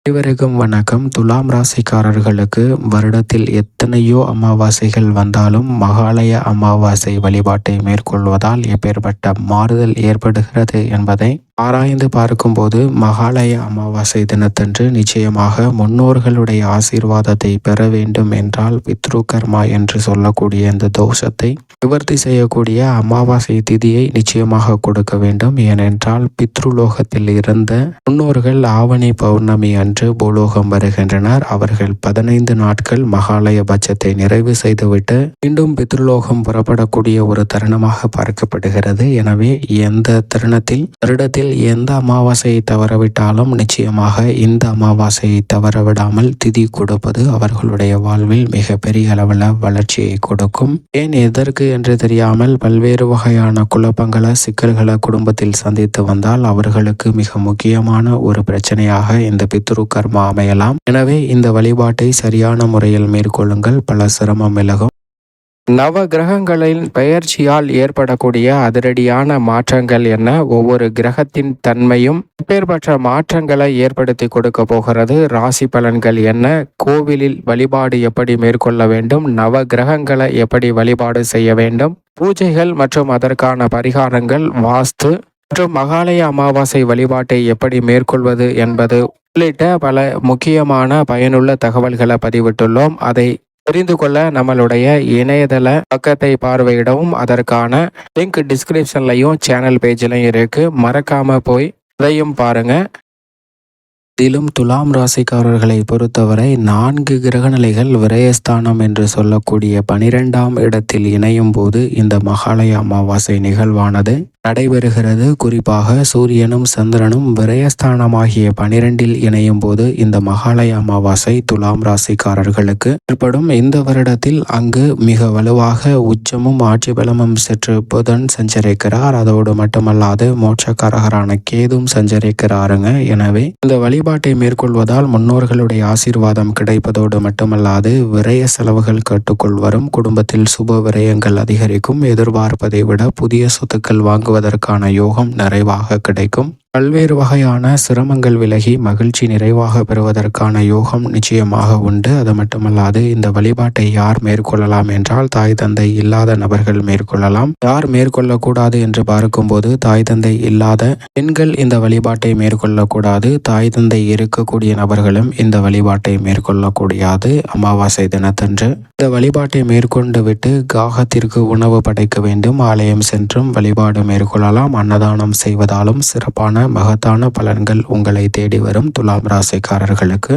அனைவருக்கும் வணக்கம். துலாம் ராசிக்காரர்களுக்கு வருடத்தில் எத்தனையோ அமாவாசைகள் வந்தாலும் மகாலய அமாவாசை வழிபாட்டை மேற்கொள்வதால் எப்பேற்பட்ட மாறுதல் ஏற்படுகிறது என்பதை ஆராய்ந்து பார்க்கும்போது மகாலய அமாவாசை தினத்தன்று நிச்சயமாக முன்னோர்களுடைய ஆசீர்வாதத்தை பெற வேண்டும் என்றால் பித்ரு கர்மா என்று சொல்லக்கூடிய இந்த தோஷத்தை நிவர்த்தி செய்யக்கூடிய அமாவாசை திதியை நிச்சயமாக கொடுக்க வேண்டும். ஏனென்றால் பித்ருலோகத்தில் இருந்த முன்னோர்கள் ஆவணி பௌர்ணமி அன்று பூலோகம் வருகின்றனர். அவர்கள் 15 நாட்கள் மகாலய பட்சத்தை நிறைவு செய்துவிட்டு மீண்டும் பித்ருலோகம் புறப்படக்கூடிய ஒரு தருணமாக பார்க்கப்படுகிறது. எனவே எந்த தருணத்தில் வருடத்தில் எந்த அமாவாசையை தவறவிட்டாலும் நிச்சயமாக இந்த அமாவாசையை தவறவிடாமல் திதி கொடுப்பது அவர்களுடைய வாழ்வில் மிக பெரிய அளவில் வளர்ச்சியை கொடுக்கும். ஏன் எதற்கு என்று தெரியாமல் பல்வேறு வகையான குழப்பங்களை சிக்கல்களை குடும்பத்தில் சந்தித்து வந்தால் அவர்களுக்கு மிக முக்கியமான ஒரு பிரச்சனையாக இந்த பித்ரு கர்மா அமையலாம். எனவே இந்த வழிபாட்டை சரியான முறையில் மேற்கொள்ளுங்கள், பல சிரமம் விலகும். நவ கிரகங்களின் பெயர்ச்சியால் ஏற்படக்கூடிய அதிரடியான மாற்றங்கள் என்ன, ஒவ்வொரு கிரகத்தின் தன்மையும் எப்பேற்பட்ட மாற்றங்களை ஏற்படுத்தி கொடுக்க போகிறது, ராசி பலன்கள் என்ன, கோவிலில் வழிபாடு எப்படி மேற்கொள்ள வேண்டும், நவ கிரகங்களை எப்படி வழிபாடு செய்ய வேண்டும், பூஜைகள் மற்றும் அதற்கான பரிகாரங்கள், வாஸ்து மற்றும் மகாலய அமாவாசை வழிபாட்டை எப்படி மேற்கொள்வது என்பது உள்ளிட்ட பல முக்கியமான பயனுள்ள தகவல்களை பதிவிட்டுள்ளோம். அதை தெரிந்து கொள்ள நம்மளுடைய இணையதள பக்கத்தை பார்வையிடவும். அதற்கான லிங்க் டிஸ்கிரிப்ஷன்லையும் சேனல் பேஜ்லையும் இருக்கு, மறக்காம போய் அதையும் பாருங்க. இதிலும் துலாம் ராசிக்காரர்களை பொறுத்தவரை 4 கிரகநிலைகள் விரயஸ்தானம் என்று சொல்லக்கூடிய 12ஆம் இடத்தில் இணையும் போது இந்த மகாலய அமாவாசை நிகழ்வானது நடைபெறுகிறது. குறிப்பாக சூரியனும் சந்திரனும் விரயஸ்தானமாகிய 12இல் இணையும் போது இந்த மகாலய அமாவாசை துலாம் ராசிக்காரர்களுக்கு ஏற்படும். இந்த வருடத்தில் அங்கு மிக வலுவாக உச்சமும் ஆட்சி பலமும் சற்று புதன் சஞ்சரிக்கிறார். அதோடு மட்டுமல்லாது மோட்சக்காரகரான கேதும் சஞ்சரிக்கிறாருங்க. எனவே இந்த வழிபாட்டை மேற்கொள்வதால் முன்னோர்களுடைய ஆசீர்வாதம் கிடைப்பதோடு மட்டுமல்லாது விரய செலவுகள் கட்டுக்குள் வரும். குடும்பத்தில் சுப விரயங்கள் அதிகரிக்கும். எதிர்பார்ப்பதை விட புதிய சொத்துக்கள் வாங்குவதற்கான யோகம் நிறைவாக கிடைக்கும். பல்வேறு வகையான சிரமங்கள் விலகி மகிழ்ச்சி நிறைவாக பெறுவதற்கான யோகம் நிச்சயமாக உண்டு. அது மட்டுமல்லாது இந்த வழிபாட்டை யார் மேற்கொள்ளலாம் என்றால் தாய் தந்தை இல்லாத நபர்கள் மேற்கொள்ளலாம். யார் மேற்கொள்ளக்கூடாது என்று பார்க்கும்போது தாய் தந்தை இல்லாத பெண்கள் இந்த வழிபாட்டை மேற்கொள்ளக்கூடாது. தாய் தந்தை இருக்கக்கூடிய நபர்களும் இந்த வழிபாட்டை மேற்கொள்ளக்கூடாது. அமாவாசை தினத்தன்று இந்த வழிபாட்டை மேற்கொண்டு விட்டு காகத்திற்கு உணவு படைக்க வேண்டும். ஆலயம் சென்றும் வழிபாடு மேற்கொள்ளலாம். அன்னதானம் செய்வதாலும் சிறப்பான மகத்தான பலன்கள் உங்களை தேடி வரும். துலாம் ராசிக்காரர்களுக்கு